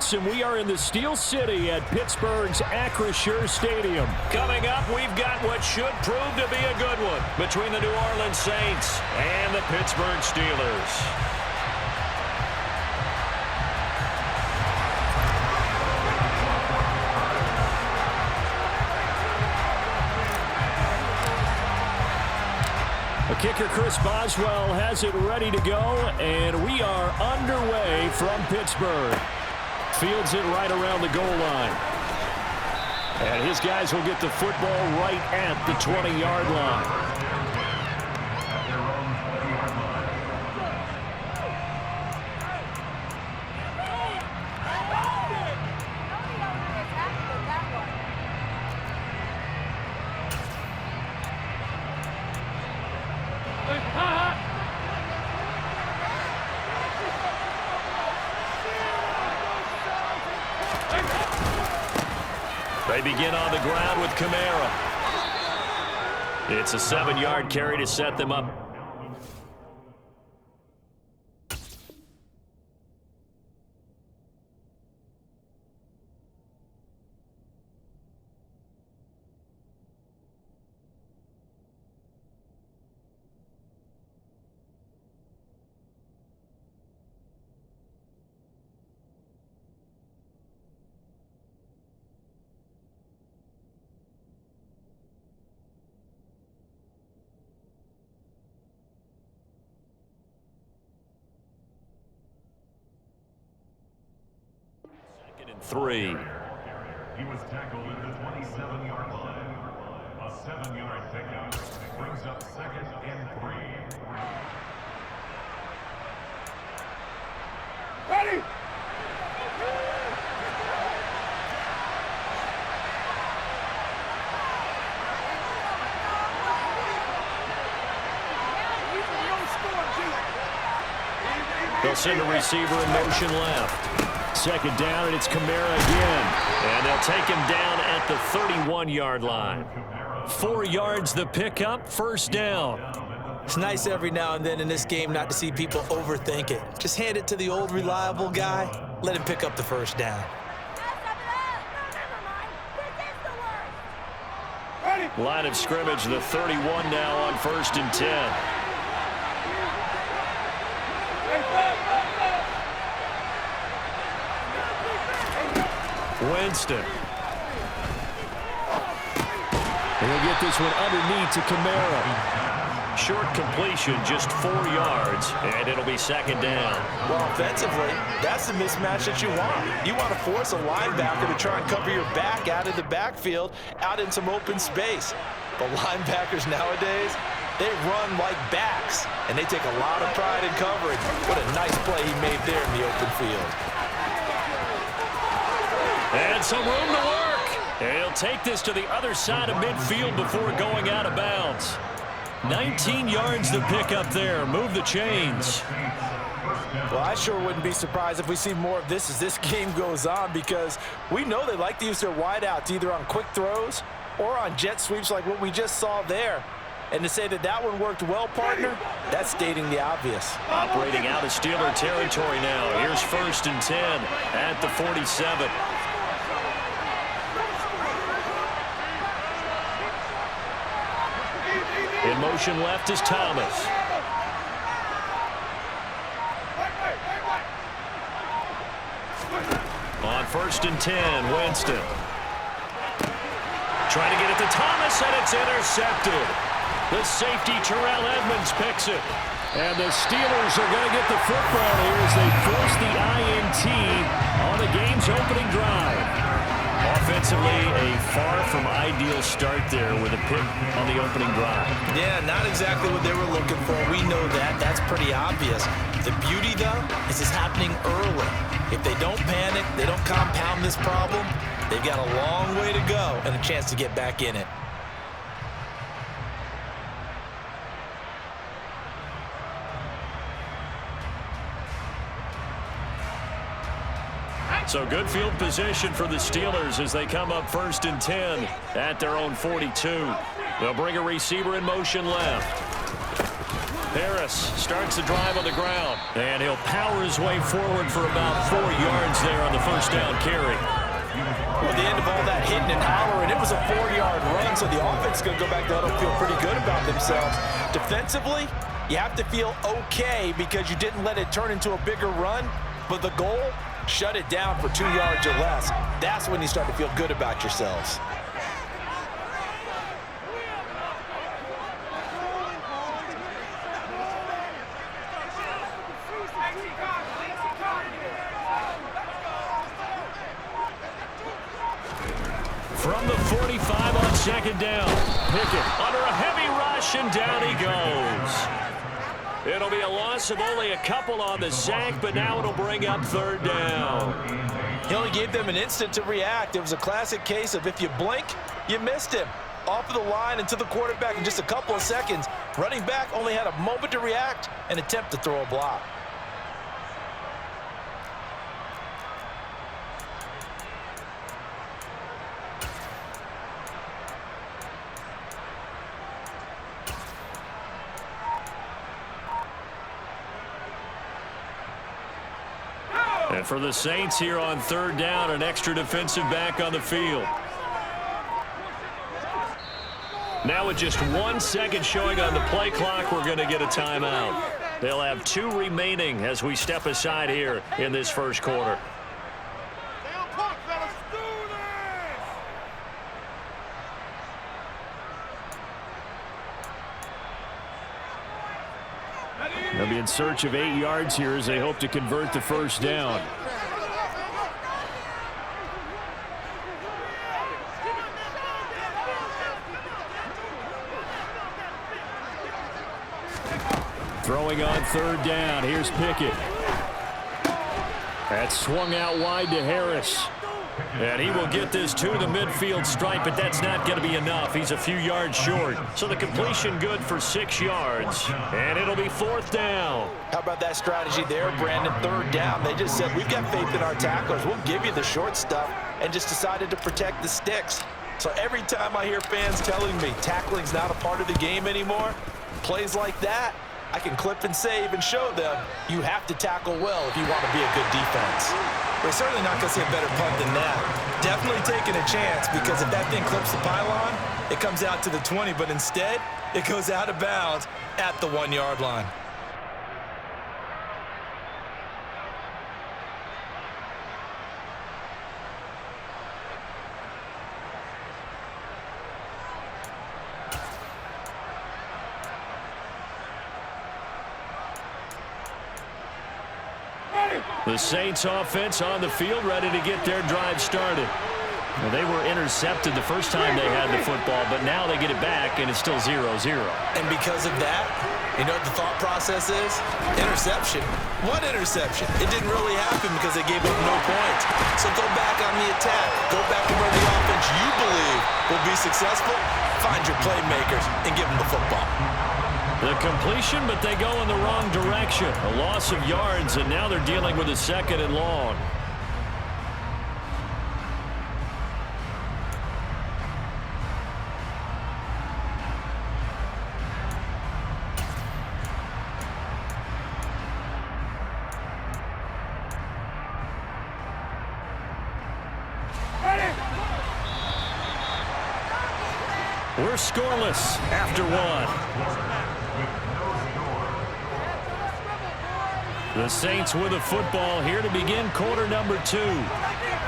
minutes, and we are in the Steel City at Pittsburgh's Acrisure Stadium. Coming up, we've got what should prove to be a good one between the New Orleans Saints and the Pittsburgh Steelers. The kicker, Chris Boswell, has it ready to go, and we are underway from Pittsburgh. Fields it right around the goal line. And his guys will get the football right at the 20-yard line. They begin on the ground with Kamara. It's a 7-yard carry to set them up. And 3. He was tackled at the 27-yard line. A 7-yard pickup brings up 2nd and 3. Ready! They'll send a receiver in motion left. 2nd down, and it's Kamara again. And they'll take him down at the 31-yard line. 4 yards the pickup, 1st down. It's nice every now and then in this game not to see people overthink it. Just hand it to the old reliable guy. Let him pick up the 1st down. Line of scrimmage, the 31 now on 1st and 10. Winston. He'll get this one underneath to Kamara. Short completion, just 4 yards, and it'll be 2nd down. Well, offensively, that's the mismatch that you want. You want to force a linebacker to try and cover your back out of the backfield, out in some open space. But linebackers nowadays, they run like backs, and they take a lot of pride in coverage. What a nice play he made there in the open field. And some room to work. And he'll take this to the other side of midfield before going out of bounds. 19 yards to pick up there. Move the chains. Well, I sure wouldn't be surprised if we see more of this as this game goes on, because we know they like to use their wideouts either on quick throws or on jet sweeps like what we just saw there. And to say that that one worked well, partner, that's stating the obvious. Operating out of Steeler territory now. Here's 1st and 10 at the 47. In motion left is Thomas. On 1st and 10, Winston. Trying to get it to Thomas, and it's intercepted. The safety, Terrell Edmonds, picks it. And the Steelers are going to get the football here as they force the INT on the game's opening drive. Offensively, a far from ideal start there with a pick on the opening drive. Yeah, not exactly what they were looking for. We know that. That's pretty obvious. The beauty, though, is it's happening early. If they don't panic, they don't compound this problem, they've got a long way to go and a chance to get back in it. So good field position for the Steelers as they come up 1st and 10 at their own 42. They'll bring a receiver in motion left. Harris starts the drive on the ground. And he'll power his way forward for about 4 yards there on the first down carry. Well, at the end of all that hitting and hollering, it was a 4-yard run, so the offense is going to go back to huddle, feel pretty good about themselves. Defensively, you have to feel okay because you didn't let it turn into a bigger run, but the goal, shut it down for 2 yards or less. That's when you start to feel good about yourselves. From the 45 on second down. Pickett under a heavy rush, and down he goes. It'll be a loss of only a couple on the sack, but now it'll bring up third down. He only gave them an instant to react. It was a classic case of if you blink, you missed him. Off of the line and to the quarterback in just a couple of seconds. Running back only had a moment to react and attempt to throw a block. And for the Saints here on third down, an extra defensive back on the field. Now with just 1 second showing on the play clock, we're going to get a timeout. They'll have 2 remaining as we step aside here in this first quarter. They'll be in search of 8 yards here as they hope to convert the first down. Throwing on third down. Here's Pickett. That's swung out wide to Harris. And he will get this to the midfield stripe, but that's not going to be enough. He's a few yards short. So the completion good for 6 yards. And it'll be fourth down. How about that strategy there, Brandon? Third down. They just said, we've got faith in our tacklers. We'll give you the short stuff, and just decided to protect the sticks. So every time I hear fans telling me tackling's not a part of the game anymore, plays like that, I can clip and save and show them you have to tackle well if you want to be a good defense. We're certainly not going to see a better punt than that. Definitely taking a chance, because if that thing clips the pylon, it comes out to the 20, but instead, it goes out of bounds at the 1-yard line. The Saints offense on the field, ready to get their drive started. Well, they were intercepted the first time they had the football, but now they get it back, and it's still 0-0. And because of that, you know what the thought process is? Interception. What interception? It didn't really happen because they gave up no points. So go back on the attack. Go back to where the offense you believe will be successful. Find your playmakers and give them the football. The completion, but they go in the wrong direction. A loss of yards, and now they're dealing with a second and long. We're scoreless after one. The Saints with a football here to begin quarter number 2,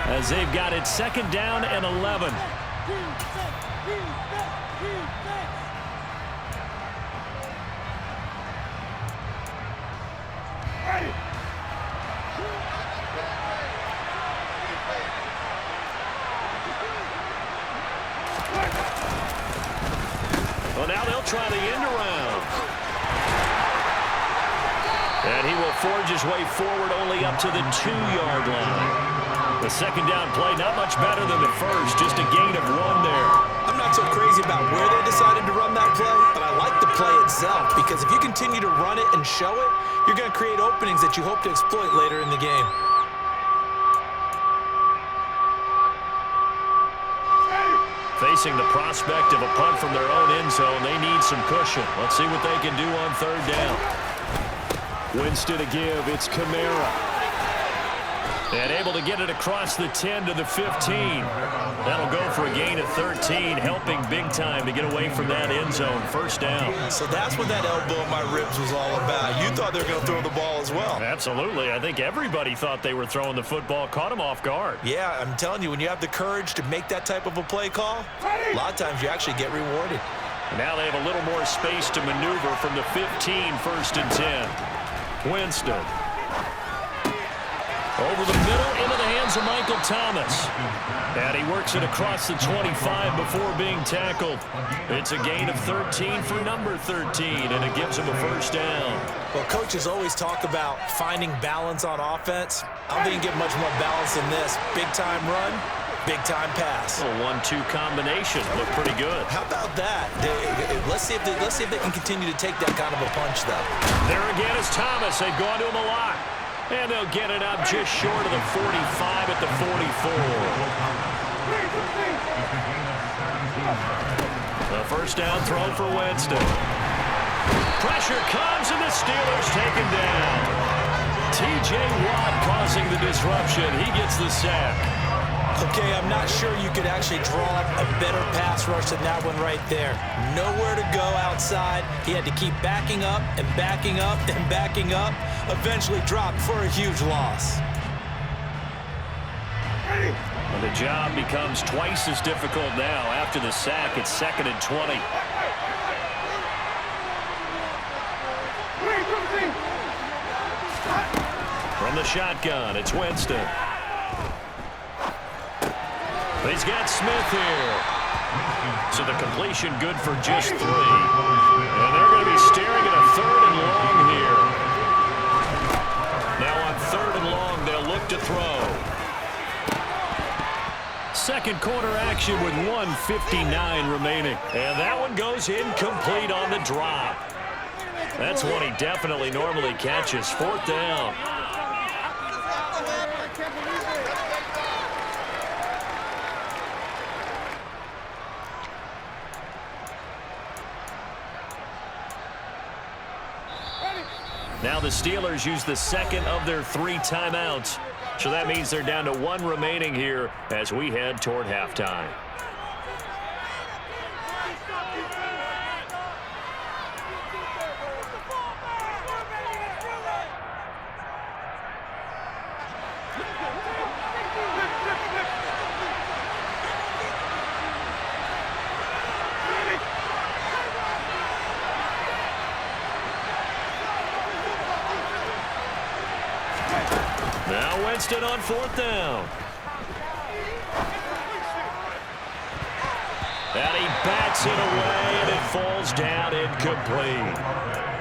as they've got it second down and 11. Well, now they'll try the end around. And he will forge his way forward only up to the 2-yard line. The second down play, not much better than the first, just a gain of 1 there. I'm not so crazy about where they decided to run that play, but I like the play itself, because if you continue to run it and show it, you're going to create openings that you hope to exploit later in the game. facing the prospect of a punt from their own end zone, they need some cushion. Let's see what they can do on third down. Winston to give. It's Kamara. And able to get it across the 10 to the 15. That'll go for a gain of 13, helping big time to get away from that end zone. First down. So that's what that elbow in my ribs was all about. You thought they were going to throw the ball as well. Absolutely. I think everybody thought they were throwing the football, caught him off guard. Yeah, I'm telling you, when you have the courage to make that type of a play call, a lot of times you actually get rewarded. Now they have a little more space to maneuver from the 15, first and 10. Winston. Over the middle, into the hands of Michael Thomas. And he works it across the 25 before being tackled. It's a gain of 13 for number 13, and it gives him a first down. Well, coaches always talk about finding balance on offense. I don't think you get much more balance than this. Big-time run, big-time pass. A 1-2 combination. Look pretty good. How about that? Let's see if they can continue to take that kind of a punch, though. There again is Thomas. They've gone to him a lot. And they'll get it up just short of the 45 at the 44. The first down throw for Winston. Pressure comes, and the Steelers take him down. T.J. Watt causing the disruption. He gets the sack. Okay, I'm not sure you could actually draw a better pass rush than that one right there. Nowhere to go outside. He had to keep backing up and backing up and backing up. Eventually dropped for a huge loss. Well, the job becomes twice as difficult now. After the sack, it's 2nd and 20. From the shotgun, it's Winston. He's got Smith here. So the completion good for just 3. And they're going to be staring at a 3rd and long here. Now on 3rd and long, they'll look to throw. Second quarter action with 1:59 remaining. And that one goes incomplete on the drop. That's one he definitely normally catches. 4th down. Now the Steelers use the second of their 3 timeouts. So that means they're down to 1 remaining here as we head toward halftime. Now Winston on 4th down. And he bats it away, and it falls down incomplete.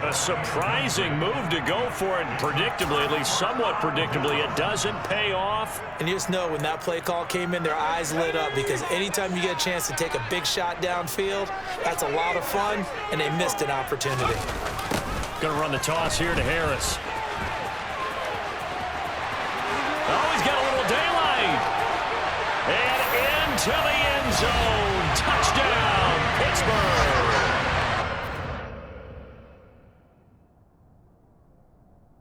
A surprising move to go for it, and predictably, at least somewhat predictably, it doesn't pay off. And you just know when that play call came in, their eyes lit up, because anytime you get a chance to take a big shot downfield, that's a lot of fun, and they missed an opportunity. Going to run the toss here to Harris. Oh, he's got a little daylight. And into the end zone. Touchdown, Pittsburgh.